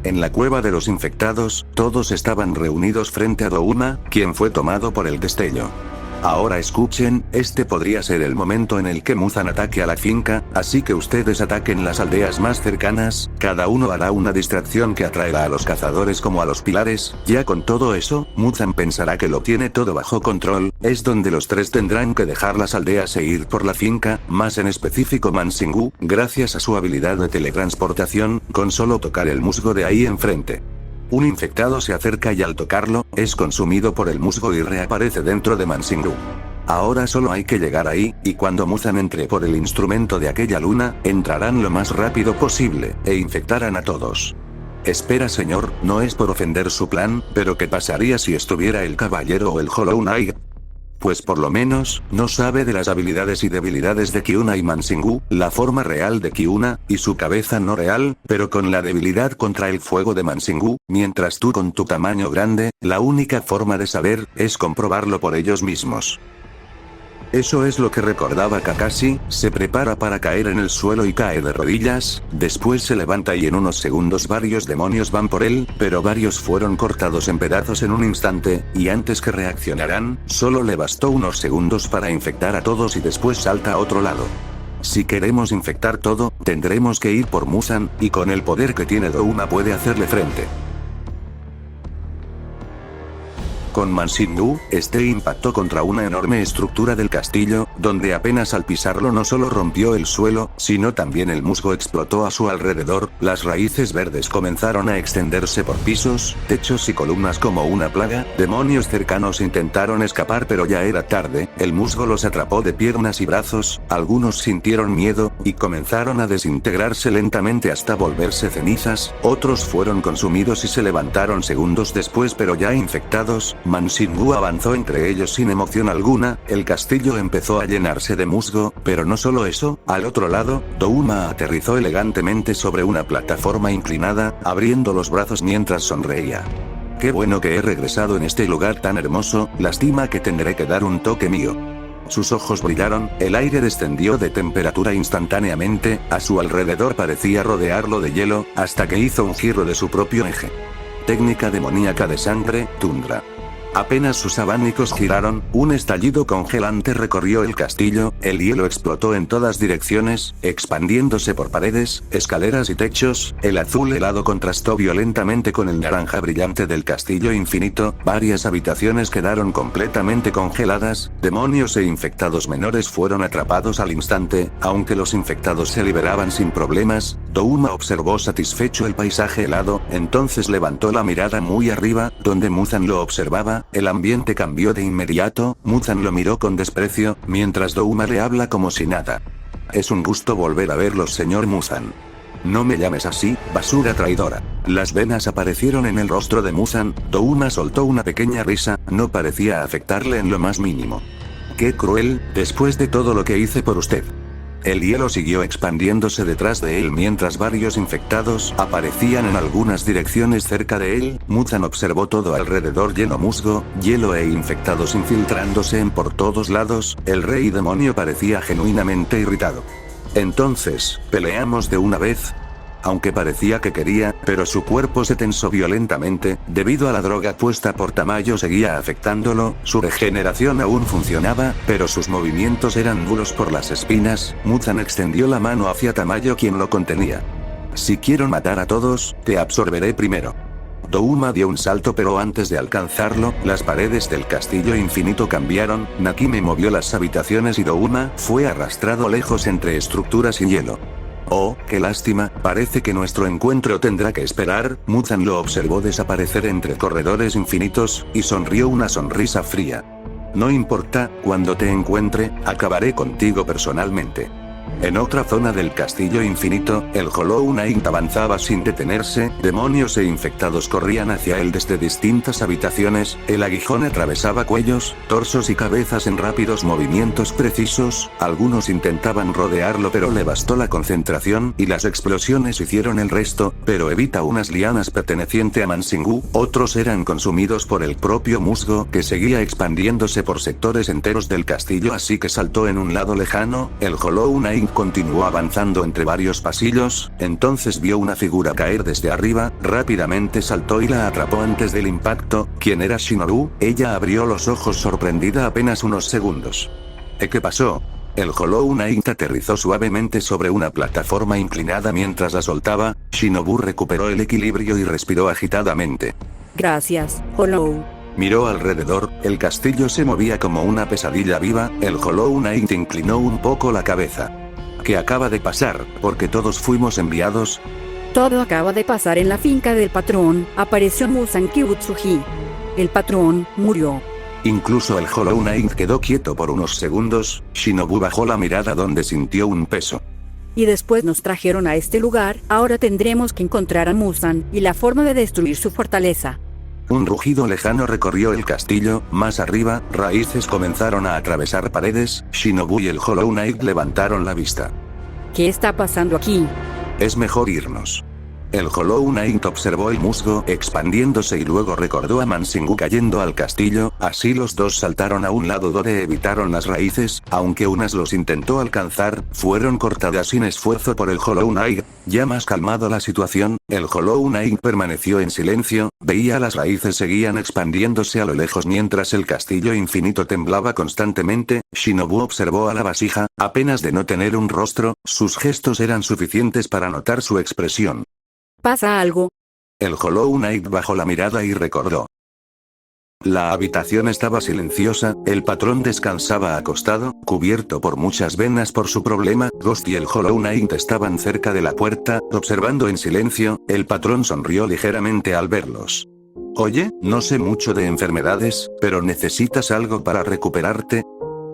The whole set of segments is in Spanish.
En la cueva de los infectados, todos estaban reunidos frente a Douma, quien fue tomado por el destello. Ahora escuchen, este podría ser el momento en el que Muzan ataque a la finca, así que ustedes ataquen las aldeas más cercanas, cada uno hará una distracción que atraerá a los cazadores como a los pilares, ya con todo eso, Muzan pensará que lo tiene todo bajo control, es donde los tres tendrán que dejar las aldeas e ir por la finca, más en específico Mansingu, gracias a su habilidad de teletransportación, con solo tocar el musgo de ahí enfrente. Un infectado se acerca y al tocarlo, es consumido por el musgo y reaparece dentro de Mansingu. Ahora solo hay que llegar ahí, y cuando Muzan entre por el instrumento de aquella luna, entrarán lo más rápido posible, e infectarán a todos. Espera señor, no es por ofender su plan, pero ¿qué pasaría si estuviera el caballero o el Hollow Knight? Pues por lo menos, no sabe de las habilidades y debilidades de Kyuna y Mansingu, la forma real de Kyuna, y su cabeza no real, pero con la debilidad contra el fuego de Mansingu, mientras tú con tu tamaño grande, la única forma de saber, es comprobarlo por ellos mismos. Eso es lo que recordaba Kakashi, se prepara para caer en el suelo y cae de rodillas, después se levanta y en unos segundos varios demonios van por él, pero varios fueron cortados en pedazos en un instante, y antes que reaccionaran, solo le bastó unos segundos para infectar a todos y después salta a otro lado. Si queremos infectar todo, tendremos que ir por Muzan, y con el poder que tiene Douma puede hacerle frente. Con Mansingu, este impactó contra una enorme estructura del castillo, donde apenas al pisarlo no solo rompió el suelo, sino también el musgo explotó a su alrededor, las raíces verdes comenzaron a extenderse por pisos, techos y columnas como una plaga, demonios cercanos intentaron escapar pero ya era tarde, el musgo los atrapó de piernas y brazos, algunos sintieron miedo, y comenzaron a desintegrarse lentamente hasta volverse cenizas, otros fueron consumidos y se levantaron segundos después pero ya infectados. Mansingu avanzó entre ellos sin emoción alguna, el castillo empezó a llenarse de musgo, pero no solo eso, al otro lado, Douma aterrizó elegantemente sobre una plataforma inclinada, abriendo los brazos mientras sonreía. Qué bueno que he regresado en este lugar tan hermoso, lástima que tendré que dar un toque mío. Sus ojos brillaron, el aire descendió de temperatura instantáneamente, a su alrededor parecía rodearlo de hielo, hasta que hizo un giro de su propio eje. Técnica demoníaca de sangre, tundra. Apenas sus abanicos giraron, un estallido congelante recorrió el castillo, el hielo explotó en todas direcciones, expandiéndose por paredes, escaleras y techos, el azul helado contrastó violentamente con el naranja brillante del castillo infinito, varias habitaciones quedaron completamente congeladas, demonios e infectados menores fueron atrapados al instante, aunque los infectados se liberaban sin problemas, Douma observó satisfecho el paisaje helado, entonces levantó la mirada muy arriba, donde Muzan lo observaba. El ambiente cambió de inmediato, Muzan lo miró con desprecio, mientras Douma le habla como si nada. Es un gusto volver a verlos señor Muzan. No me llames así, basura traidora. Las venas aparecieron en el rostro de Muzan, Douma soltó una pequeña risa, no parecía afectarle en lo más mínimo. Qué cruel, después de todo lo que hice por usted. El hielo siguió expandiéndose detrás de él mientras varios infectados aparecían en algunas direcciones cerca de él. Muzan observó todo alrededor lleno musgo, hielo e infectados infiltrándose en por todos lados, el rey demonio parecía genuinamente irritado. Entonces, ¿peleamos de una vez? Aunque parecía que quería, pero su cuerpo se tensó violentamente, debido a la droga puesta por Tamayo seguía afectándolo, su regeneración aún funcionaba, pero sus movimientos eran nulos por las espinas. Muzan extendió la mano hacia Tamayo quien lo contenía. Si quiero matar a todos, te absorberé primero. Douma dio un salto pero antes de alcanzarlo, las paredes del castillo infinito cambiaron, Nakime movió las habitaciones y Douma fue arrastrado lejos entre estructuras y hielo. Oh, qué lástima, parece que nuestro encuentro tendrá que esperar. Muzan lo observó desaparecer entre corredores infinitos, y sonrió una sonrisa fría. No importa, cuando te encuentre, acabaré contigo personalmente. En otra zona del castillo infinito, el Hollow Knight avanzaba sin detenerse, demonios e infectados corrían hacia él desde distintas habitaciones, el aguijón atravesaba cuellos, torsos y cabezas en rápidos movimientos precisos, algunos intentaban rodearlo pero le bastó la concentración y las explosiones hicieron el resto, pero evita unas lianas perteneciente a Mansingu, otros eran consumidos por el propio musgo que seguía expandiéndose por sectores enteros del castillo así que saltó en un lado lejano, el Hollow Knight Knight continuó avanzando entre varios pasillos, entonces vio una figura caer desde arriba, rápidamente saltó y la atrapó antes del impacto. ¿Quién era Shinobu? Ella abrió los ojos sorprendida apenas unos segundos. ¿Qué pasó? El Hollow Knight aterrizó suavemente sobre una plataforma inclinada mientras la soltaba. Shinobu recuperó el equilibrio y respiró agitadamente. Gracias, Hollow. Miró alrededor, el castillo se movía como una pesadilla viva. El Hollow Knight inclinó un poco la cabeza. ¿Qué acaba de pasar? ¿Porque todos fuimos enviados? Todo acaba de pasar en la finca del patrón. Apareció Muzan-Q Utsuji. El patrón murió. Incluso el Hollow Knight quedó quieto por unos segundos. Shinobu bajó la mirada donde sintió un peso. Y después nos trajeron a este lugar. Ahora tendremos que encontrar a Muzan y la forma de destruir su fortaleza. Un rugido lejano recorrió el castillo. Más arriba, raíces comenzaron a atravesar paredes. Shinobu y el Hollow Knight levantaron la vista. ¿Qué está pasando aquí? Es mejor irnos. El Hollow Knight observó el musgo expandiéndose y luego recordó a Mansingu cayendo al castillo. Así los dos saltaron a un lado donde evitaron las raíces. Aunque unas los intentó alcanzar, fueron cortadas sin esfuerzo por el Hollow Knight. Ya más calmado la situación, el Hollow Knight permaneció en silencio. Veía las raíces seguían expandiéndose a lo lejos mientras el castillo infinito temblaba constantemente. Shinobu observó a la vasija, apenas de no tener un rostro, sus gestos eran suficientes para notar su expresión. ¿Pasa algo? El Hollow Knight bajó la mirada y recordó. La habitación estaba silenciosa, el patrón descansaba acostado, cubierto por muchas venas por su problema. Ghost y el Hollow Knight estaban cerca de la puerta, observando en silencio. El patrón sonrió ligeramente al verlos. Oye, no sé mucho de enfermedades, pero ¿necesitas algo para recuperarte?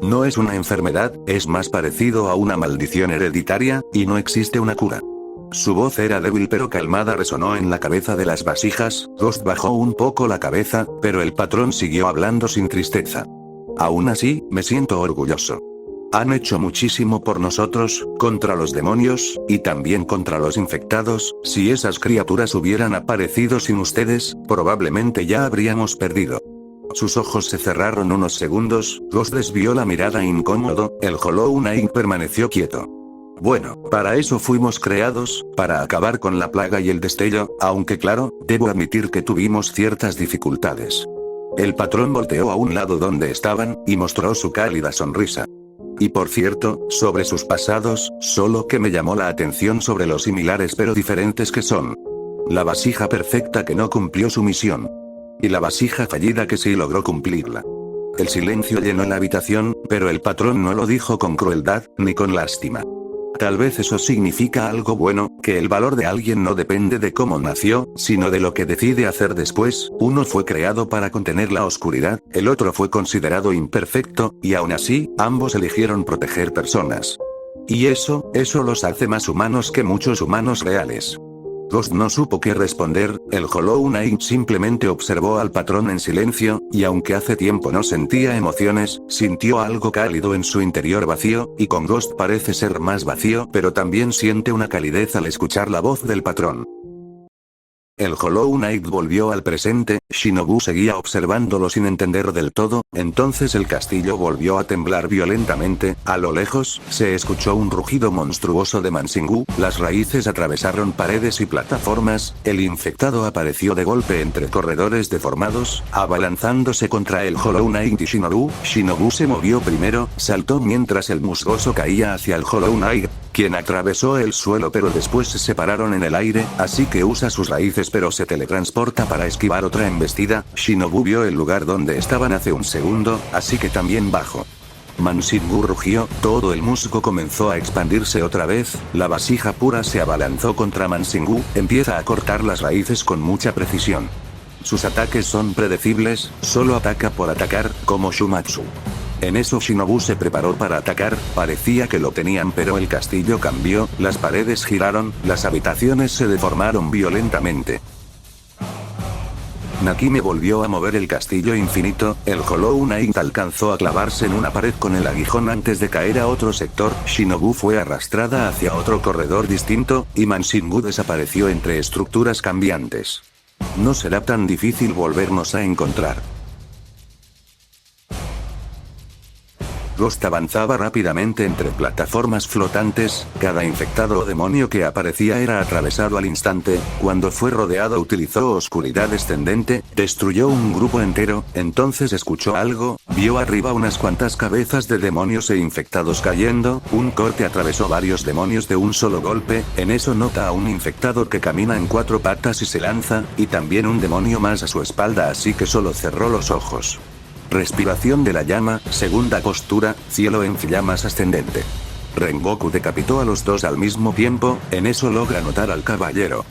No es una enfermedad, es más parecido a una maldición hereditaria, y no existe una cura. Su voz era débil pero calmada resonó en la cabeza de las vasijas. Ghost bajó un poco la cabeza, pero el patrón siguió hablando sin tristeza. Aún así, me siento orgulloso. Han hecho muchísimo por nosotros, contra los demonios, y también contra los infectados. Si esas criaturas hubieran aparecido sin ustedes, probablemente ya habríamos perdido. Sus ojos se cerraron unos segundos. Ghost desvió la mirada incómodo. El Hollow Knight permaneció quieto. Bueno, para eso fuimos creados, para acabar con la plaga y el destello, aunque claro, debo admitir que tuvimos ciertas dificultades. El patrón volteó a un lado donde estaban, y mostró su cálida sonrisa. Y por cierto, sobre sus pasados, solo que me llamó la atención sobre lo similares pero diferentes que son. La vasija perfecta que no cumplió su misión. Y la vasija fallida que sí logró cumplirla. El silencio llenó la habitación, pero el patrón no lo dijo con crueldad, ni con lástima. Tal vez eso significa algo bueno, que el valor de alguien no depende de cómo nació, sino de lo que decide hacer después. Uno fue creado para contener la oscuridad, el otro fue considerado imperfecto, y aún así, ambos eligieron proteger personas. Y eso los hace más humanos que muchos humanos reales. Ghost no supo qué responder. El Hollow Knight simplemente observó al patrón en silencio, y aunque hace tiempo no sentía emociones, sintió algo cálido en su interior vacío, y con Ghost parece ser más vacío, pero también siente una calidez al escuchar la voz del patrón. El Hollow Knight volvió al presente. Shinobu seguía observándolo sin entender del todo. Entonces el castillo volvió a temblar violentamente. A lo lejos, se escuchó un rugido monstruoso de Mansingu. Las raíces atravesaron paredes y plataformas. El infectado apareció de golpe entre corredores deformados, abalanzándose contra el Hollow Knight y Shinobu. Shinobu se movió primero, saltó mientras el musgoso caía hacia el Hollow Knight, quien atravesó el suelo pero después se separaron en el aire, así que usa sus raíces pero se teletransporta para esquivar otra embestida. Shinobu vio el lugar donde estaban hace un segundo, así que también bajó. Mansingu rugió, todo el musgo comenzó a expandirse otra vez, la vasija pura se abalanzó contra Mansingu, empieza a cortar las raíces con mucha precisión. Sus ataques son predecibles, solo ataca por atacar, como Shumatsu. En eso Shinobu se preparó para atacar, parecía que lo tenían pero el castillo cambió, las paredes giraron, las habitaciones se deformaron violentamente. Nakime volvió a mover el castillo infinito, el Hollow Knight alcanzó a clavarse en una pared con el aguijón antes de caer a otro sector. Shinobu fue arrastrada hacia otro corredor distinto, y Mansingu desapareció entre estructuras cambiantes. No será tan difícil volvernos a encontrar. Ghost avanzaba rápidamente entre plataformas flotantes, cada infectado o demonio que aparecía era atravesado al instante. Cuando fue rodeado utilizó oscuridad descendente, destruyó un grupo entero, entonces escuchó algo, vio arriba unas cuantas cabezas de demonios e infectados cayendo, un corte atravesó varios demonios de un solo golpe, en eso nota a un infectado que camina en 4 patas y se lanza, y también un demonio más a su espalda, así que solo cerró los ojos. Respiración de la llama, segunda postura, cielo en llamas ascendente. Rengoku decapitó a los dos al mismo tiempo, en eso logra notar al caballero.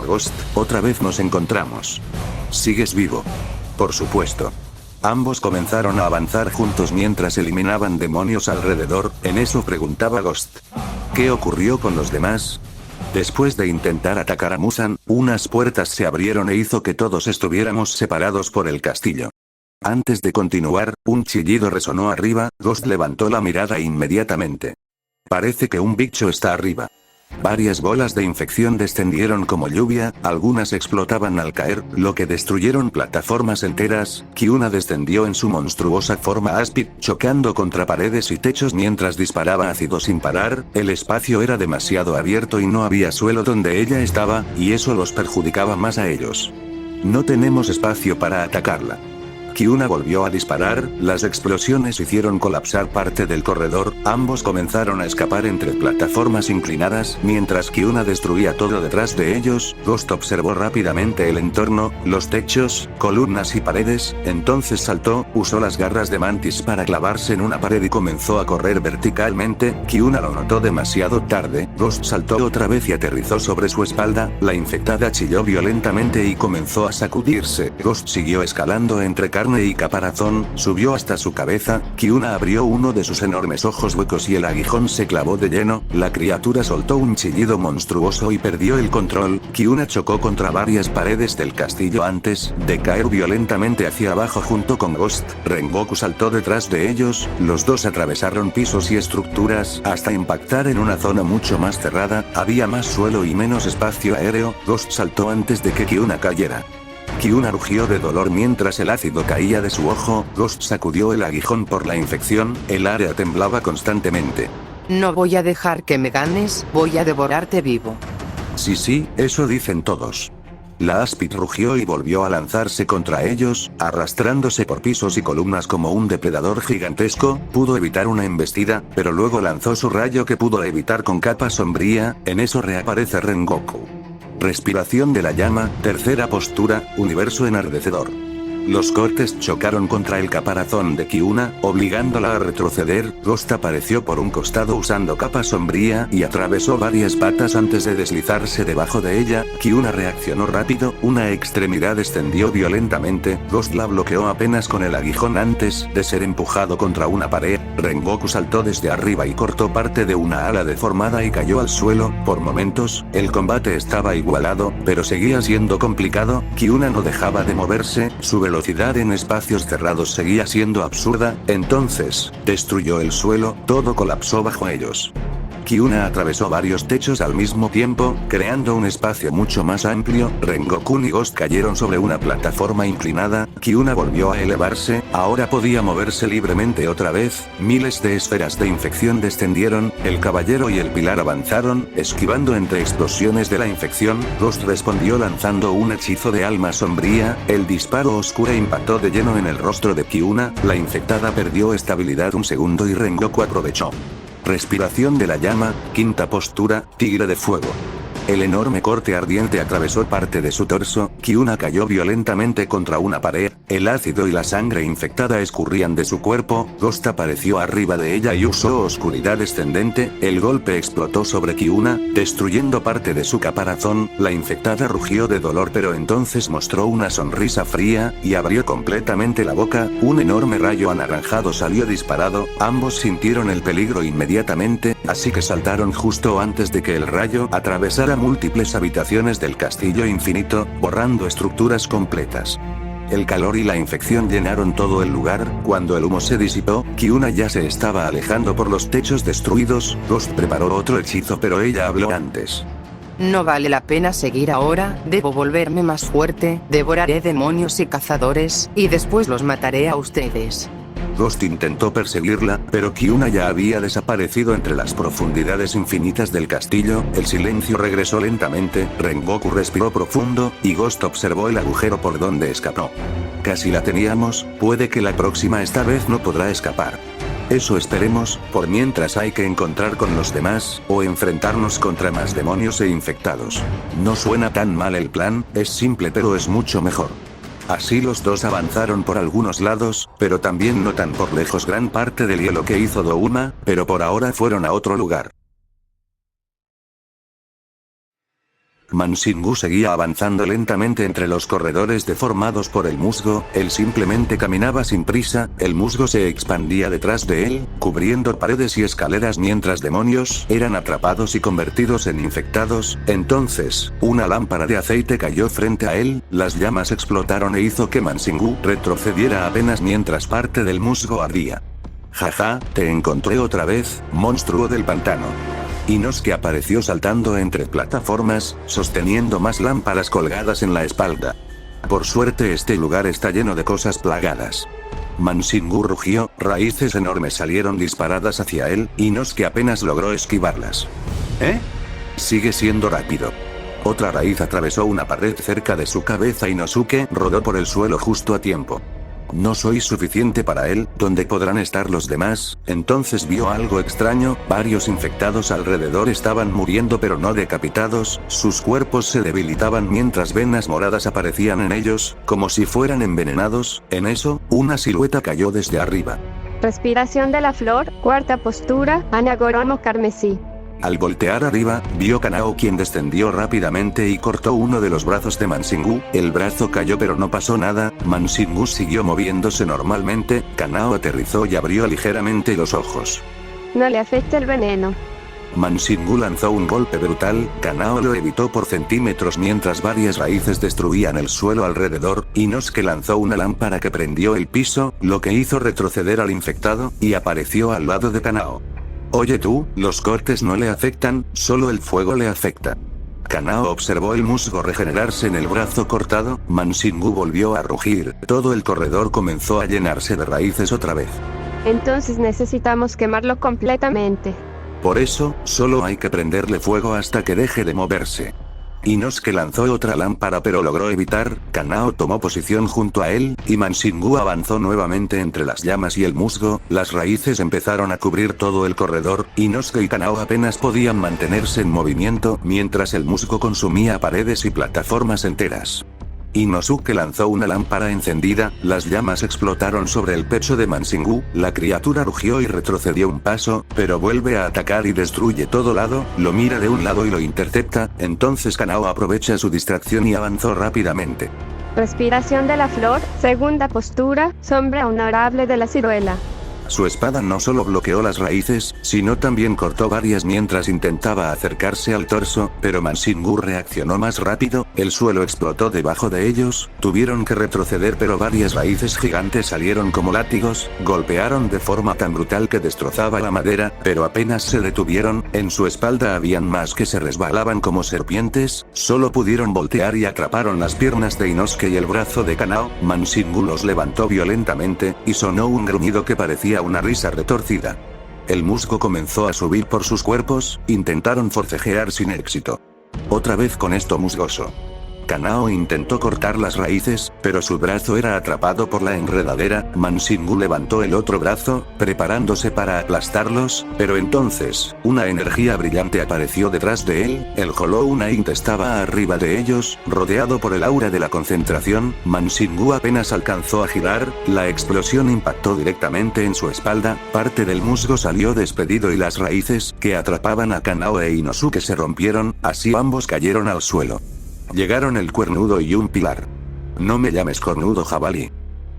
Ghost, otra vez nos encontramos. ¿Sigues vivo? Por supuesto. Ambos comenzaron a avanzar juntos mientras eliminaban demonios alrededor, en eso preguntaba Ghost. ¿Qué ocurrió con los demás? Después de intentar atacar a Musan, unas puertas se abrieron e hizo que todos estuviéramos separados por el castillo. Antes de continuar, un chillido resonó arriba, Ghost levantó la mirada inmediatamente. Parece que un bicho está arriba. Varias bolas de infección descendieron como lluvia, algunas explotaban al caer, lo que destruyeron plataformas enteras. Kyuna descendió en su monstruosa forma áspid, chocando contra paredes y techos mientras disparaba ácido sin parar. El espacio era demasiado abierto y no había suelo donde ella estaba, y eso los perjudicaba más a ellos. No tenemos espacio para atacarla. Kyuna volvió a disparar, las explosiones hicieron colapsar parte del corredor, ambos comenzaron a escapar entre plataformas inclinadas, mientras Kyuna destruía todo detrás de ellos. Ghost observó rápidamente el entorno, los techos, columnas y paredes, entonces saltó, usó las garras de Mantis para clavarse en una pared y comenzó a correr verticalmente. Kyuna lo notó demasiado tarde, Ghost saltó otra vez y aterrizó sobre su espalda, la infectada chilló violentamente y comenzó a sacudirse. Ghost siguió escalando entre carne y caparazón, subió hasta su cabeza. Kyuna abrió uno de sus enormes ojos huecos y el aguijón se clavó de lleno, la criatura soltó un chillido monstruoso y perdió el control. Kyuna chocó contra varias paredes del castillo antes de caer violentamente hacia abajo junto con Ghost. Rengoku saltó detrás de ellos, los dos atravesaron pisos y estructuras, hasta impactar en una zona mucho más cerrada, había más suelo y menos espacio aéreo. Ghost saltó antes de que Kyuna cayera. Kyuna rugió de dolor mientras el ácido caía de su ojo. Ghost sacudió el aguijón por la infección, el área temblaba constantemente. No voy a dejar que me ganes, voy a devorarte vivo. Sí, eso dicen todos. La áspid rugió y volvió a lanzarse contra ellos, arrastrándose por pisos y columnas como un depredador gigantesco. Pudo evitar una embestida, pero luego lanzó su rayo que pudo evitar con capa sombría, en eso reaparece Rengoku. Respiración de la llama, tercera postura, universo enardecedor. Los cortes chocaron contra el caparazón de Kyuna, obligándola a retroceder. Ghost apareció por un costado usando capa sombría y atravesó varias patas antes de deslizarse debajo de ella. Kyuna reaccionó rápido, una extremidad descendió violentamente. Ghost la bloqueó apenas con el aguijón antes de ser empujado contra una pared. Rengoku saltó desde arriba y cortó parte de una ala deformada y cayó al suelo. Por momentos, el combate estaba igualado, pero seguía siendo complicado. Kyuna no dejaba de moverse, su velocidad en espacios cerrados seguía siendo absurda. Entonces, destruyó el suelo, todo colapsó bajo ellos. Kyuna atravesó varios techos al mismo tiempo, creando un espacio mucho más amplio. Rengoku y Ghost cayeron sobre una plataforma inclinada. Kyuna volvió a elevarse, ahora podía moverse libremente otra vez. Miles de esferas de infección descendieron, el caballero y el pilar avanzaron, esquivando entre explosiones de la infección. Ghost respondió lanzando un hechizo de alma sombría, el disparo oscuro impactó de lleno en el rostro de Kyuna, la infectada perdió estabilidad un segundo y Rengoku aprovechó. Respiración de la llama, quinta postura, tigre de fuego. El enorme corte ardiente atravesó parte de su torso. Kyuna cayó violentamente contra una pared, el ácido y la sangre infectada escurrían de su cuerpo. Ghost apareció arriba de ella y usó oscuridad descendente, el golpe explotó sobre Kyuna, destruyendo parte de su caparazón. La infectada rugió de dolor pero entonces mostró una sonrisa fría, y abrió completamente la boca, un enorme rayo anaranjado salió disparado, ambos sintieron el peligro inmediatamente, así que saltaron justo antes de que el rayo atravesara múltiples habitaciones del castillo infinito, borrando estructuras completas. El calor y la infección llenaron todo el lugar. Cuando el humo se disipó, Kyuna ya se estaba alejando por los techos destruidos. Ghost preparó otro hechizo pero ella habló antes. No vale la pena seguir ahora, debo volverme más fuerte, devoraré demonios y cazadores, y después los mataré a ustedes. Ghost intentó perseguirla, pero Kyuna ya había desaparecido entre las profundidades infinitas del castillo. El silencio regresó lentamente, Rengoku respiró profundo, y Ghost observó el agujero por donde escapó. Casi la teníamos, puede que la próxima esta vez no podrá escapar. Eso esperemos, por mientras hay que encontrar con los demás, o enfrentarnos contra más demonios e infectados. No suena tan mal el plan, es simple pero es mucho mejor. Así los dos avanzaron por algunos lados, pero también no tan por lejos gran parte del hielo que hizo Douma, pero por ahora fueron a otro lugar. Mansingu seguía avanzando lentamente entre los corredores deformados por el musgo, él simplemente caminaba sin prisa, el musgo se expandía detrás de él, cubriendo paredes y escaleras mientras demonios eran atrapados y convertidos en infectados. Entonces, una lámpara de aceite cayó frente a él, las llamas explotaron e hizo que Mansingu retrocediera apenas mientras parte del musgo ardía. Jaja, te encontré otra vez, monstruo del pantano. Inosuke apareció saltando entre plataformas, sosteniendo más lámparas colgadas en la espalda. Por suerte este lugar está lleno de cosas plagadas. Mansingu rugió, raíces enormes salieron disparadas hacia él, Inosuke apenas logró esquivarlas. Sigue siendo rápido. Otra raíz atravesó una pared cerca de su cabeza y Inosuke rodó por el suelo justo a tiempo. No soy suficiente para él, ¿dónde podrán estar los demás? Entonces vio algo extraño, varios infectados alrededor estaban muriendo pero no decapitados, sus cuerpos se debilitaban mientras venas moradas aparecían en ellos, como si fueran envenenados. En eso, una silueta cayó desde arriba. Respiración de la flor, cuarta postura, Anagoromo carmesí. Al voltear arriba, vio Kanao quien descendió rápidamente y cortó uno de los brazos de Mansingu, el brazo cayó pero no pasó nada, Mansingu siguió moviéndose normalmente, Kanao aterrizó y abrió ligeramente los ojos. No le afecta el veneno. Mansingu lanzó un golpe brutal, Kanao lo evitó por centímetros mientras varias raíces destruían el suelo alrededor, Inosuke lanzó una lámpara que prendió el piso, lo que hizo retroceder al infectado, y apareció al lado de Kanao. Oye tú, los cortes no le afectan, solo el fuego le afecta. Kanao observó el musgo regenerarse en el brazo cortado, Mansingu volvió a rugir, todo el corredor comenzó a llenarse de raíces otra vez. Entonces necesitamos quemarlo completamente. Por eso, solo hay que prenderle fuego hasta que deje de moverse. Inosuke lanzó otra lámpara pero logró evitar, Kanao tomó posición junto a él, y Mansingu avanzó nuevamente entre las llamas y el musgo, las raíces empezaron a cubrir todo el corredor, Inosuke y Kanao apenas podían mantenerse en movimiento mientras el musgo consumía paredes y plataformas enteras. Inosuke lanzó una lámpara encendida, las llamas explotaron sobre el pecho de Mansingu, la criatura rugió y retrocedió un paso, pero vuelve a atacar y destruye todo lado, lo mira de un lado y lo intercepta, entonces Kanao aprovecha su distracción y avanzó rápidamente. Respiración de la flor, segunda postura, sombra honorable de la ciruela. Su espada no solo bloqueó las raíces, sino también cortó varias mientras intentaba acercarse al torso, pero Mansingu reaccionó más rápido, el suelo explotó debajo de ellos, tuvieron que retroceder pero varias raíces gigantes salieron como látigos, golpearon de forma tan brutal que destrozaba la madera, pero apenas se detuvieron, en su espalda habían más que se resbalaban como serpientes, solo pudieron voltear y atraparon las piernas de Inosuke y el brazo de Kanao, Mansingu los levantó violentamente, y sonó un gruñido que parecía una risa retorcida. El musgo comenzó a subir por sus cuerpos, intentaron forcejear sin éxito. Otra vez con esto musgoso. Kanao intentó cortar las raíces, pero su brazo era atrapado por la enredadera, Mansingu levantó el otro brazo, preparándose para aplastarlos, pero entonces, una energía brillante apareció detrás de él, el Hollow Knight estaba arriba de ellos, rodeado por el aura de la concentración, Mansingu apenas alcanzó a girar, la explosión impactó directamente en su espalda, parte del musgo salió despedido y las raíces, que atrapaban a Kanao e Inosuke se rompieron, así ambos cayeron al suelo. Llegaron el cuernudo y un pilar. No me llames cornudo jabalí.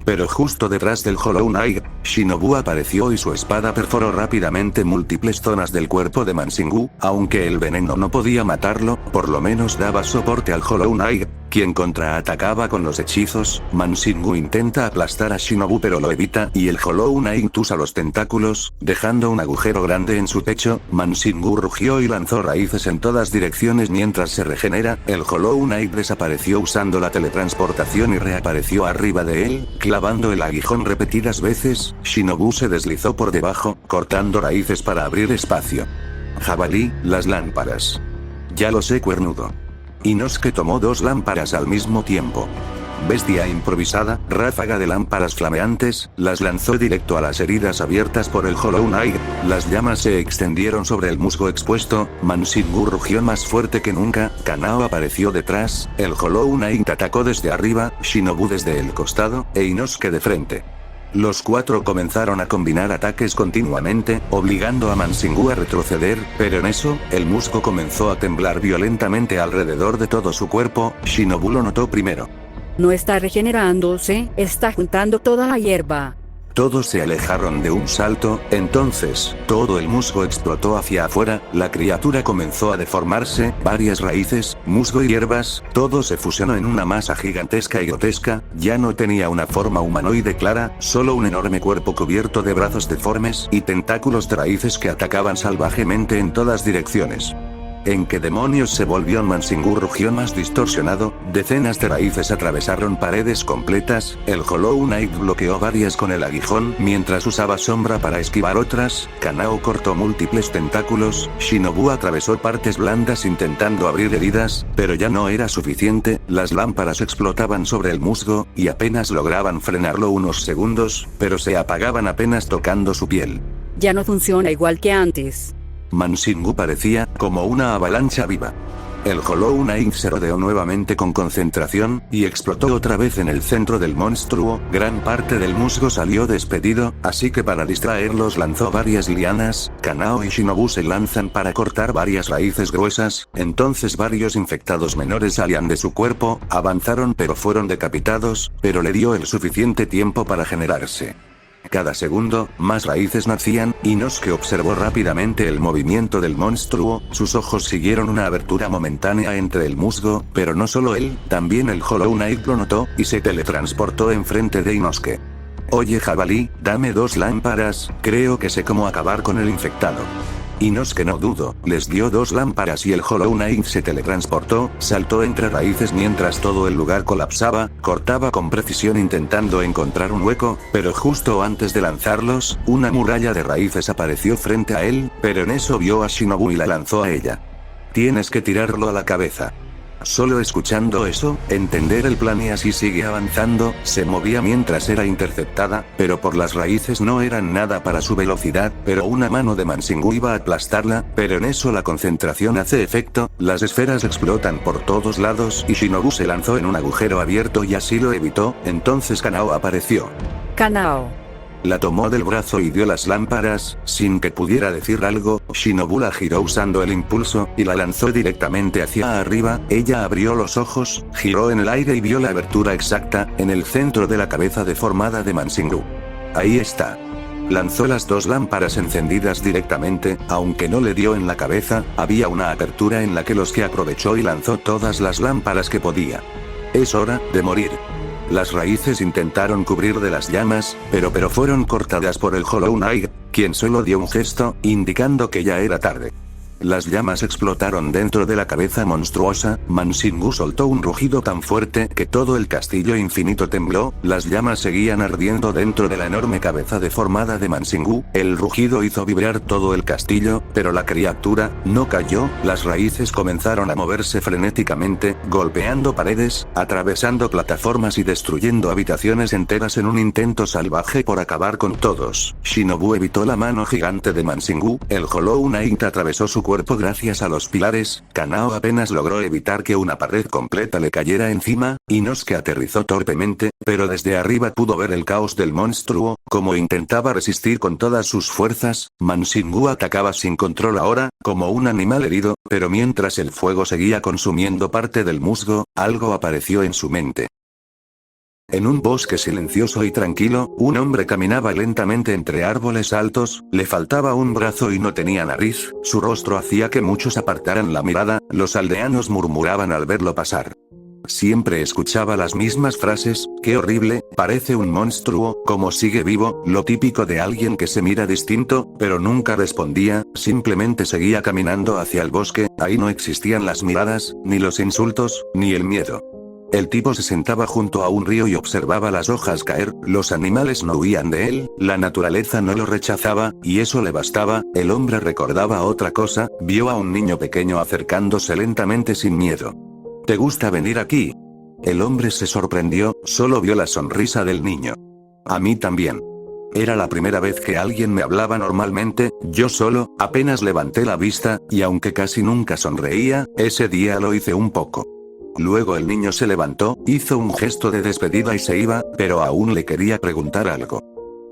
Pero justo detrás del Hollow Knight, Shinobu apareció y su espada perforó rápidamente múltiples zonas del cuerpo de Mansingu, aunque el veneno no podía matarlo, por lo menos daba soporte al Hollow Knight. quien contraatacaba con los hechizos. Mansingu intenta aplastar a Shinobu pero lo evita y el Hollow Knight usa los tentáculos, dejando un agujero grande en su pecho. Mansingu rugió y lanzó raíces en todas direcciones mientras se regenera. El Hollow Knight desapareció usando la teletransportación y reapareció arriba de él, clavando el aguijón repetidas veces. Shinobu se deslizó por debajo, cortando raíces para abrir espacio. Jabalí, las lámparas. Ya lo sé, cuernudo. Inosuke tomó 2 lámparas al mismo tiempo. Bestia improvisada, ráfaga de lámparas flameantes, las lanzó directo a las heridas abiertas por el Hollow Knight. Las llamas se extendieron sobre el musgo expuesto. Mansingu rugió más fuerte que nunca. Kanao apareció detrás. El Hollow Knight atacó desde arriba, Shinobu desde el costado, e Inosuke de frente. Los 4 comenzaron a combinar ataques continuamente, obligando a Mansingu a retroceder, pero en eso, el musgo comenzó a temblar violentamente alrededor de todo su cuerpo. Shinobu lo notó primero. No está regenerándose, está juntando toda la hierba. Todos se alejaron de un salto, entonces, todo el musgo explotó hacia afuera, la criatura comenzó a deformarse, varias raíces, musgo y hierbas, todo se fusionó en una masa gigantesca y grotesca. Ya no tenía una forma humanoide clara, solo un enorme cuerpo cubierto de brazos deformes y tentáculos de raíces que atacaban salvajemente en todas direcciones. ¿En qué demonios se volvió? Mansingu rugió más distorsionado, decenas de raíces atravesaron paredes completas, el Hollow Knight bloqueó varias con el aguijón mientras usaba sombra para esquivar otras. Kanao cortó múltiples tentáculos, Shinobu atravesó partes blandas intentando abrir heridas, pero ya no era suficiente, las lámparas explotaban sobre el musgo, y apenas lograban frenarlo unos segundos, pero se apagaban apenas tocando su piel. Ya no funciona igual que antes. Mansingu parecía como una avalancha viva. El Hollow Knight se rodeó nuevamente con concentración, y explotó otra vez en el centro del monstruo. Gran parte del musgo salió despedido, así que para distraerlos lanzó varias lianas. Kanao y Shinobu se lanzan para cortar varias raíces gruesas, entonces varios infectados menores salían de su cuerpo, avanzaron pero fueron decapitados, pero le dio el suficiente tiempo para generarse. Cada segundo, más raíces nacían. Inosuke observó rápidamente el movimiento del monstruo, sus ojos siguieron una abertura momentánea entre el musgo, pero no solo él, también el Hollow Knight lo notó, y se teletransportó enfrente de Inosuke. Oye jabalí, dame 2 lámparas, creo que sé cómo acabar con el infectado. Inosuke no dudó, les dio 2 lámparas y el Hollow Knight se teletransportó, saltó entre raíces mientras todo el lugar colapsaba, cortaba con precisión intentando encontrar un hueco, pero justo antes de lanzarlos, una muralla de raíces apareció frente a él, pero en eso vio a Shinobu y la lanzó a ella. Tienes que tirarlo a la cabeza. Solo escuchando eso, entender el plan y así sigue avanzando, se movía mientras era interceptada, pero por las raíces no eran nada para su velocidad, pero una mano de Mansingu iba a aplastarla, pero en eso la concentración hace efecto, las esferas explotan por todos lados y Shinobu se lanzó en un agujero abierto y así lo evitó, entonces Kanao apareció. Kanao. La tomó del brazo y dio las lámparas, sin que pudiera decir algo. Shinobu la giró usando el impulso, y la lanzó directamente hacia arriba. Ella abrió los ojos, giró en el aire y vio la abertura exacta, en el centro de la cabeza deformada de Mansingu. Ahí está. Lanzó las 2 lámparas encendidas directamente, aunque no le dio en la cabeza, había una apertura en la que los que aprovechó y lanzó todas las lámparas que podía. Es hora de morir. Las raíces intentaron cubrir de las llamas, pero fueron cortadas por el Hollow Knight, quien solo dio un gesto, indicando que ya era tarde. Las llamas explotaron dentro de la cabeza monstruosa. Mansingu soltó un rugido tan fuerte que todo el castillo infinito tembló. Las llamas seguían ardiendo dentro de la enorme cabeza deformada de Mansingu. El rugido hizo vibrar todo el castillo, pero la criatura no cayó. Las raíces comenzaron a moverse frenéticamente, golpeando paredes, atravesando plataformas y destruyendo habitaciones enteras en un intento salvaje por acabar con todos. Shinobu evitó la mano gigante de Mansingu. El Hollow Knight atravesó su cuerpo gracias a los pilares. Kanao apenas logró evitar que una pared completa le cayera encima. Inosuke aterrizó torpemente, pero desde arriba pudo ver el caos del monstruo, como intentaba resistir con todas sus fuerzas. Mansingu atacaba sin control ahora, como un animal herido, pero mientras el fuego seguía consumiendo parte del musgo, algo apareció en su mente. En un bosque silencioso y tranquilo, un hombre caminaba lentamente entre árboles altos, le faltaba un brazo y no tenía nariz, su rostro hacía que muchos apartaran la mirada, los aldeanos murmuraban al verlo pasar. siempre escuchaba las mismas frases: qué horrible, parece un monstruo, cómo sigue vivo, lo típico de alguien que se mira distinto, pero nunca respondía, simplemente seguía caminando hacia el bosque. Ahí no existían las miradas, ni los insultos, ni el miedo. El tipo se sentaba junto a un río y observaba las hojas caer, los animales no huían de él, la naturaleza no lo rechazaba, y eso le bastaba. El hombre recordaba otra cosa, vio a un niño pequeño acercándose lentamente sin miedo. ¿Te gusta venir aquí? El hombre se sorprendió, solo vio la sonrisa del niño. A mí también. Era la primera vez que alguien me hablaba normalmente, yo solo, apenas levanté la vista, y aunque casi nunca sonreía, ese día lo hice un poco. Luego el niño se levantó, hizo un gesto de despedida y se iba, pero aún le quería preguntar algo.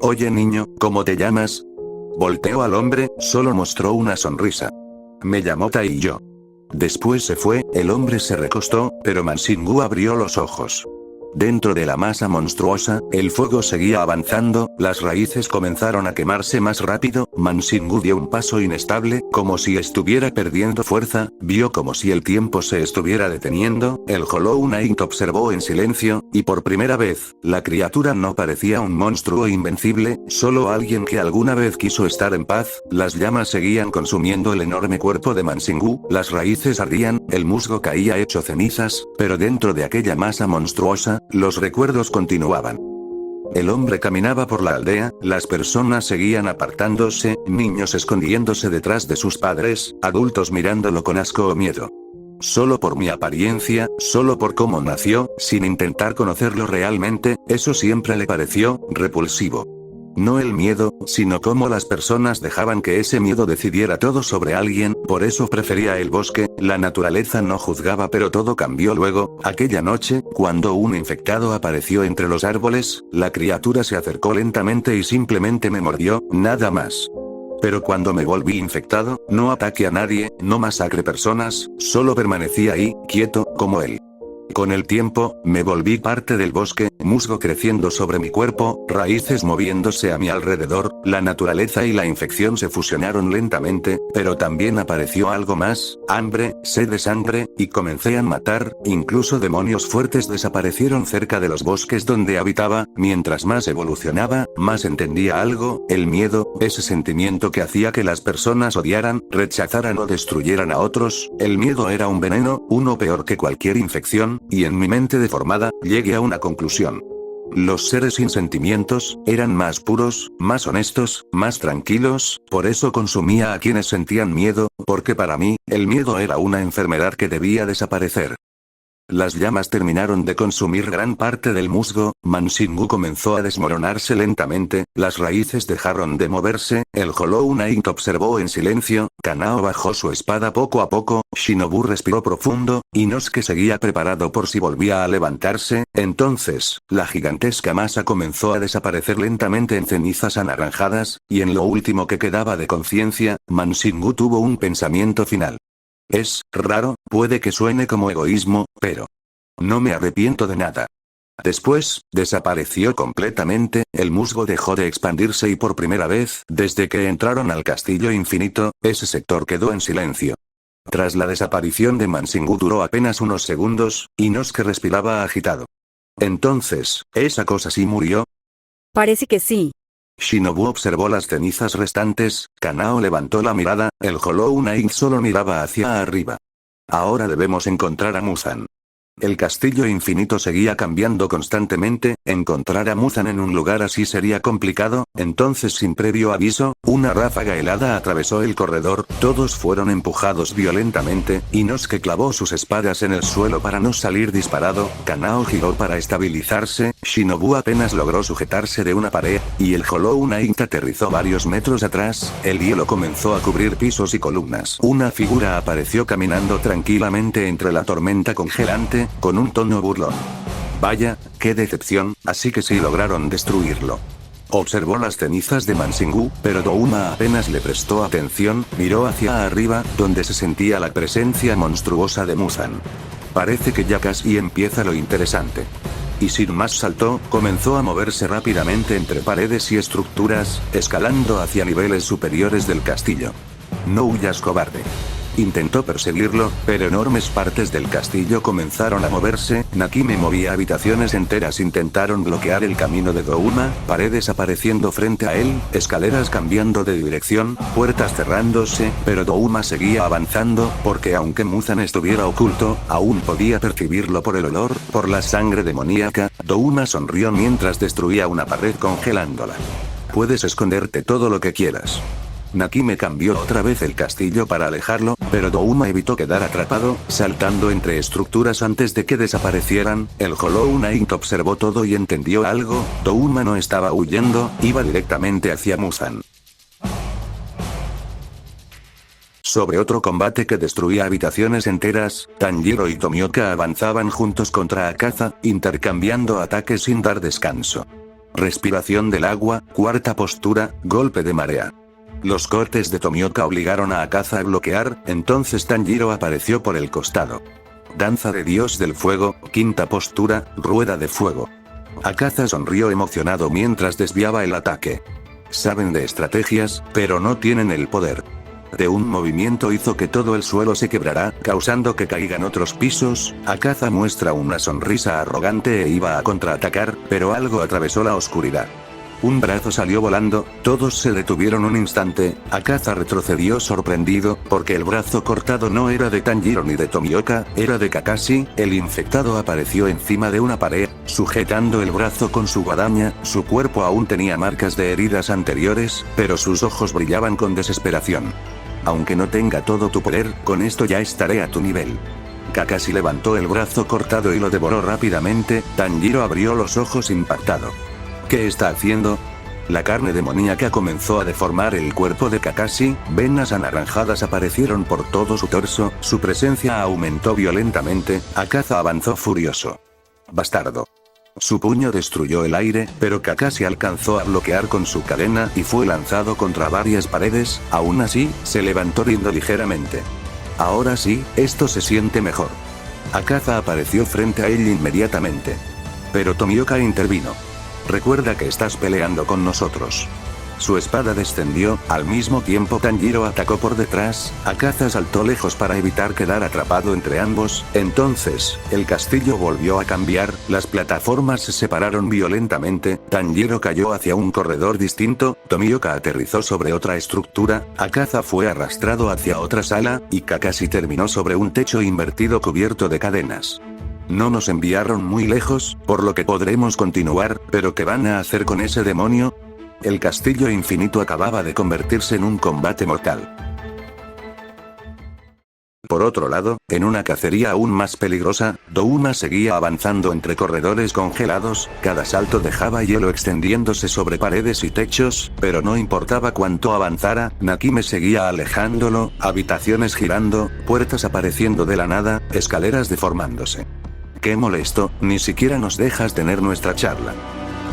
Oye niño, ¿cómo te llamas? Volteó al hombre, solo mostró una sonrisa. Me llamo Taiyo. Después se fue, el hombre se recostó, pero Mansingu abrió los ojos. Dentro de la masa monstruosa, el fuego seguía avanzando, las raíces comenzaron a quemarse más rápido. Mansingu dio un paso inestable, como si estuviera perdiendo fuerza, vio como si el tiempo se estuviera deteniendo. El Hollow Knight observó en silencio, y por primera vez, la criatura no parecía un monstruo invencible, solo alguien que alguna vez quiso estar en paz. Las llamas seguían consumiendo el enorme cuerpo de Mansingu, las raíces ardían, el musgo caía hecho cenizas, pero dentro de aquella masa monstruosa, los recuerdos continuaban. El hombre caminaba por la aldea, las personas seguían apartándose, niños escondiéndose detrás de sus padres, adultos mirándolo con asco o miedo. Solo por mi apariencia, solo por cómo nació, sin intentar conocerlo realmente, eso siempre le pareció repulsivo. No el miedo, sino cómo las personas dejaban que ese miedo decidiera todo sobre alguien, por eso prefería el bosque. La naturaleza no juzgaba, pero todo cambió luego. Aquella noche, cuando un infectado apareció entre los árboles, la criatura se acercó lentamente y simplemente me mordió, nada más. Pero cuando me volví infectado, no ataqué a nadie, no masacré personas, solo permanecí ahí, quieto, como él. Con el tiempo, me volví parte del bosque, musgo creciendo sobre mi cuerpo, raíces moviéndose a mi alrededor, la naturaleza y la infección se fusionaron lentamente, pero también apareció algo más, hambre, sed de sangre, y comencé a matar, incluso demonios fuertes desaparecieron cerca de los bosques donde habitaba. Mientras más evolucionaba, más entendía algo, el miedo, ese sentimiento que hacía que las personas odiaran, rechazaran o destruyeran a otros. El miedo era un veneno, uno peor que cualquier infección. Y en mi mente deformada, llegué a una conclusión. Los seres sin sentimientos, eran más puros, más honestos, más tranquilos, por eso consumía a quienes sentían miedo, porque para mí, el miedo era una enfermedad que debía desaparecer. Las llamas terminaron de consumir gran parte del musgo, Mansingu comenzó a desmoronarse lentamente, las raíces dejaron de moverse, el Hollow Knight observó en silencio, Kanao bajó su espada poco a poco, Shinobu respiró profundo, Inosuke seguía preparado por si volvía a levantarse. Entonces, la gigantesca masa comenzó a desaparecer lentamente en cenizas anaranjadas, y en lo último que quedaba de conciencia, Mansingu tuvo un pensamiento final. Es raro, puede que suene como egoísmo, pero no me arrepiento de nada. Después, desapareció completamente, el musgo dejó de expandirse y por primera vez, desde que entraron al castillo infinito, ese sector quedó en silencio. Tras la desaparición de Mansingu duró apenas unos segundos, Inosuke respiraba agitado. Entonces, ¿esa cosa sí murió? Parece que sí. Shinobu observó las cenizas restantes, Kanao levantó la mirada, el Hollow Knight solo miraba hacia arriba. Ahora debemos encontrar a Muzan. El castillo infinito seguía cambiando constantemente, encontrar a Muzan en un lugar así sería complicado. Entonces, sin previo aviso, una ráfaga helada atravesó el corredor, todos fueron empujados violentamente, Inosuke clavó sus espadas en el suelo para no salir disparado, Kanao giró para estabilizarse, Shinobu apenas logró sujetarse de una pared, y el Hollow Knight aterrizó varios metros atrás, el hielo comenzó a cubrir pisos y columnas. Una figura apareció caminando tranquilamente entre la tormenta congelante, con un tono burlón. Vaya, qué decepción, así que sí lograron destruirlo. Observó las cenizas de Mansingu, pero Douma apenas le prestó atención, miró hacia arriba, donde se sentía la presencia monstruosa de Muzan. Parece que ya casi empieza lo interesante. Y sin más saltó, comenzó a moverse rápidamente entre paredes y estructuras, escalando hacia niveles superiores del castillo. No huyas, cobarde. Intentó perseguirlo, pero enormes partes del castillo comenzaron a moverse. Nakime movía habitaciones enteras, intentaron bloquear el camino de Douma, paredes apareciendo frente a él, escaleras cambiando de dirección, puertas cerrándose, pero Douma seguía avanzando, porque aunque Muzan estuviera oculto, aún podía percibirlo por el olor, por la sangre demoníaca. Douma sonrió mientras destruía una pared congelándola. Puedes esconderte todo lo que quieras. Nakime cambió otra vez el castillo para alejarlo, pero Douma evitó quedar atrapado, saltando entre estructuras antes de que desaparecieran. El Hollow Knight observó todo y entendió algo. Douma no estaba huyendo, iba directamente hacia Muzan. Sobre otro combate que destruía habitaciones enteras, Tanjiro y Tomioka avanzaban juntos contra Akaza, intercambiando ataques sin dar descanso. Respiración del agua, cuarta postura, golpe de marea. Los cortes de Tomioka obligaron a Akaza a bloquear, entonces Tanjiro apareció por el costado. Danza de Dios del Fuego, quinta postura, rueda de fuego. Akaza sonrió emocionado mientras desviaba el ataque. Saben de estrategias, pero no tienen el poder. De un movimiento hizo que todo el suelo se quebrara, causando que caigan otros pisos. Akaza muestra una sonrisa arrogante e iba a contraatacar, pero algo atravesó la oscuridad. Un brazo salió volando, todos se detuvieron un instante. Akaza retrocedió sorprendido, porque el brazo cortado no era de Tanjiro ni de Tomioka, era de Kakashi. El infectado apareció encima de una pared, sujetando el brazo con su guadaña. Su cuerpo aún tenía marcas de heridas anteriores, pero sus ojos brillaban con desesperación. Aunque no tenga todo tu poder, con esto ya estaré a tu nivel. Kakashi levantó el brazo cortado y lo devoró rápidamente. Tanjiro abrió los ojos impactado. ¿Qué está haciendo? La carne demoníaca comenzó a deformar el cuerpo de Kakashi, venas anaranjadas aparecieron por todo su torso, su presencia aumentó violentamente. Akaza avanzó furioso. Bastardo. Su puño destruyó el aire, pero Kakashi alcanzó a bloquear con su cadena y fue lanzado contra varias paredes. Aún así, se levantó riendo ligeramente. Ahora sí, esto se siente mejor. Akaza apareció frente a él inmediatamente. Pero Tomioka intervino. Recuerda que estás peleando con nosotros. Su espada descendió, al mismo tiempo Tanjiro atacó por detrás. Akaza saltó lejos para evitar quedar atrapado entre ambos. Entonces, el castillo volvió a cambiar, las plataformas se separaron violentamente. Tanjiro cayó hacia un corredor distinto, Tomioka aterrizó sobre otra estructura, Akaza fue arrastrado hacia otra sala, y Kakashi terminó sobre un techo invertido cubierto de cadenas. No nos enviaron muy lejos, por lo que podremos continuar, pero ¿qué van a hacer con ese demonio? El castillo infinito acababa de convertirse en un combate mortal. Por otro lado, en una cacería aún más peligrosa, Douma seguía avanzando entre corredores congelados, cada salto dejaba hielo extendiéndose sobre paredes y techos, pero no importaba cuánto avanzara, Nakime seguía alejándolo, habitaciones girando, puertas apareciendo de la nada, escaleras deformándose. Qué molesto, ni siquiera nos dejas tener nuestra charla.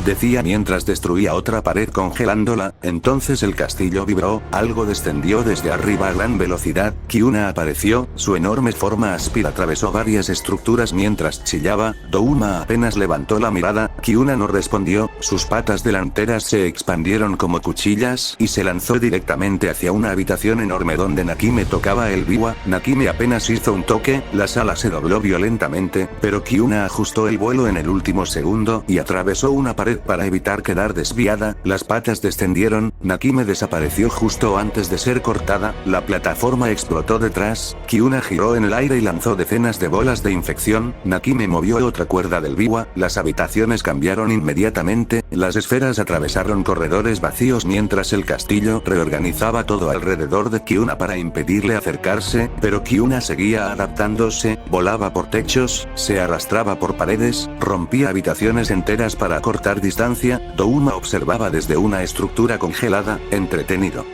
Decía mientras destruía otra pared congelándola. Entonces el castillo vibró, algo descendió desde arriba a gran velocidad. Kyuna apareció, su enorme forma áspera atravesó varias estructuras mientras chillaba. Douma apenas levantó la mirada, Kyuna no respondió, sus patas delanteras se expandieron como cuchillas y se lanzó directamente hacia una habitación enorme donde Nakime tocaba el biwa. Nakime apenas hizo un toque, la sala se dobló violentamente, pero Kyuna ajustó el vuelo en el último segundo y atravesó una pared para evitar quedar desviada. Las patas descendieron, Nakime desapareció justo antes de ser cortada, la plataforma explotó detrás, Kyuna giró en el aire y lanzó decenas de bolas de infección. Nakime movió otra cuerda del biwa, las habitaciones cambiaron inmediatamente, las esferas atravesaron corredores vacíos mientras el castillo reorganizaba todo alrededor de Kyuna para impedirle acercarse, pero Kyuna seguía adaptándose, volaba por techos, se arrastraba por paredes, rompía habitaciones enteras para cortar distancia. Douma observaba desde una estructura congelada, entretenido.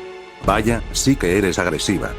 Vaya, sí que eres agresiva.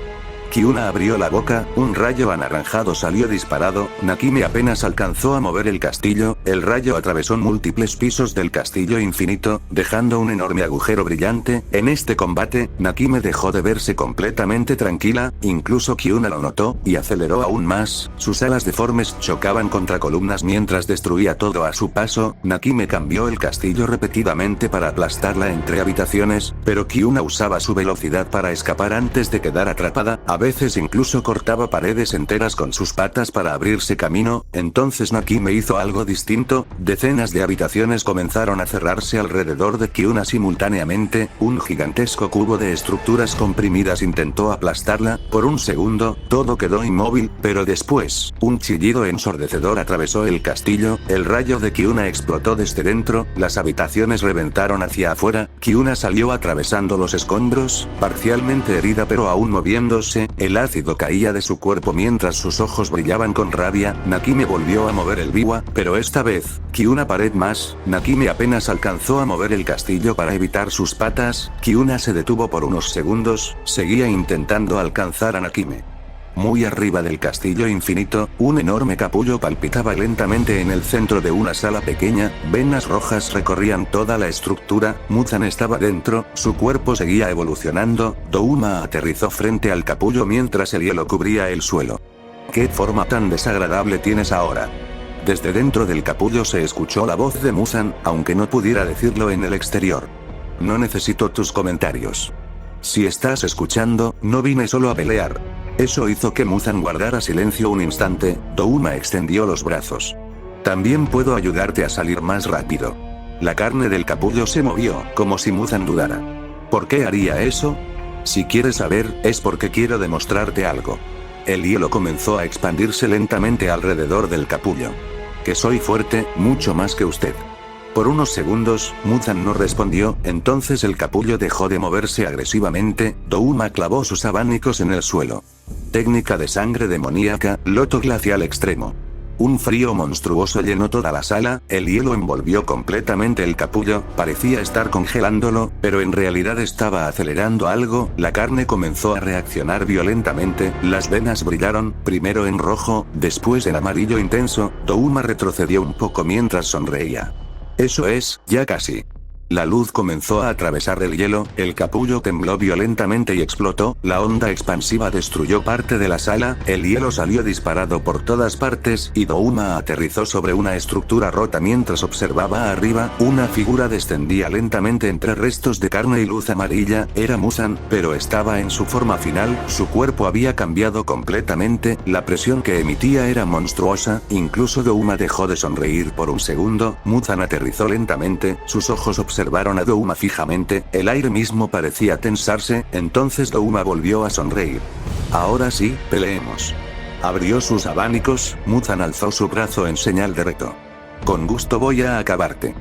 Kyuna abrió la boca, un rayo anaranjado salió disparado, Nakime apenas alcanzó a mover el castillo, el rayo atravesó múltiples pisos del castillo infinito, dejando un enorme agujero brillante. En este combate, Nakime dejó de verse completamente tranquila, incluso Kyuna lo notó, y aceleró aún más, sus alas deformes chocaban contra columnas mientras destruía todo a su paso. Nakime cambió el castillo repetidamente para aplastarla entre habitaciones, pero Kyuna usaba su velocidad para escapar antes de quedar atrapada. veces incluso cortaba paredes enteras con sus patas para abrirse camino. Entonces Nakime hizo algo distinto, decenas de habitaciones comenzaron a cerrarse alrededor de Kyuna simultáneamente, un gigantesco cubo de estructuras comprimidas intentó aplastarla. Por un segundo, todo quedó inmóvil, pero después, un chillido ensordecedor atravesó el castillo, el rayo de Kyuna explotó desde dentro, las habitaciones reventaron hacia afuera, Kyuna salió atravesando los escombros, parcialmente herida pero aún moviéndose. El ácido caía de su cuerpo mientras sus ojos brillaban con rabia. Nakime volvió a mover el biwa, pero esta vez, Kyuna pared más. Nakime apenas alcanzó a mover el castillo para evitar sus patas. Kyuna se detuvo por unos segundos, seguía intentando alcanzar a Nakime. Muy arriba del castillo infinito, un enorme capullo palpitaba lentamente en el centro de una sala pequeña, venas rojas recorrían toda la estructura, Muzan estaba dentro, su cuerpo seguía evolucionando, Douma aterrizó frente al capullo mientras el hielo cubría el suelo. ¿Qué forma tan desagradable tienes ahora? Desde dentro del capullo se escuchó la voz de Muzan, aunque no pudiera decirlo en el exterior. No necesito tus comentarios. Si estás escuchando, no vine solo a pelear. Eso hizo que Muzan guardara silencio un instante. Douma extendió los brazos. También puedo ayudarte a salir más rápido. La carne del capullo se movió, como si Muzan dudara. ¿Por qué haría eso? Si quieres saber, es porque quiero demostrarte algo. El hielo comenzó a expandirse lentamente alrededor del capullo. Que soy fuerte, mucho más que usted. Por unos segundos, Muzan no respondió, entonces el capullo dejó de moverse agresivamente. Douma clavó sus abanicos en el suelo. Técnica de sangre demoníaca, loto glacial extremo. Un frío monstruoso llenó toda la sala, el hielo envolvió completamente el capullo, parecía estar congelándolo, pero en realidad estaba acelerando algo. La carne comenzó a reaccionar violentamente, las venas brillaron, primero en rojo, después en amarillo intenso. Douma retrocedió un poco mientras sonreía. Eso es, ya casi. La luz comenzó a atravesar el hielo, el capullo tembló violentamente y explotó, la onda expansiva destruyó parte de la sala, el hielo salió disparado por todas partes y Douma aterrizó sobre una estructura rota mientras observaba arriba, una figura descendía lentamente entre restos de carne y luz amarilla, era Muzan, pero estaba en su forma final, su cuerpo había cambiado completamente, la presión que emitía era monstruosa, incluso Douma dejó de sonreír por un segundo. Muzan aterrizó lentamente, sus ojos observaron a Douma fijamente, el aire mismo parecía tensarse, entonces Douma volvió a sonreír. Ahora sí, peleemos. Abrió sus abanicos, Muzan alzó su brazo en señal de reto. Con gusto voy a acabarte.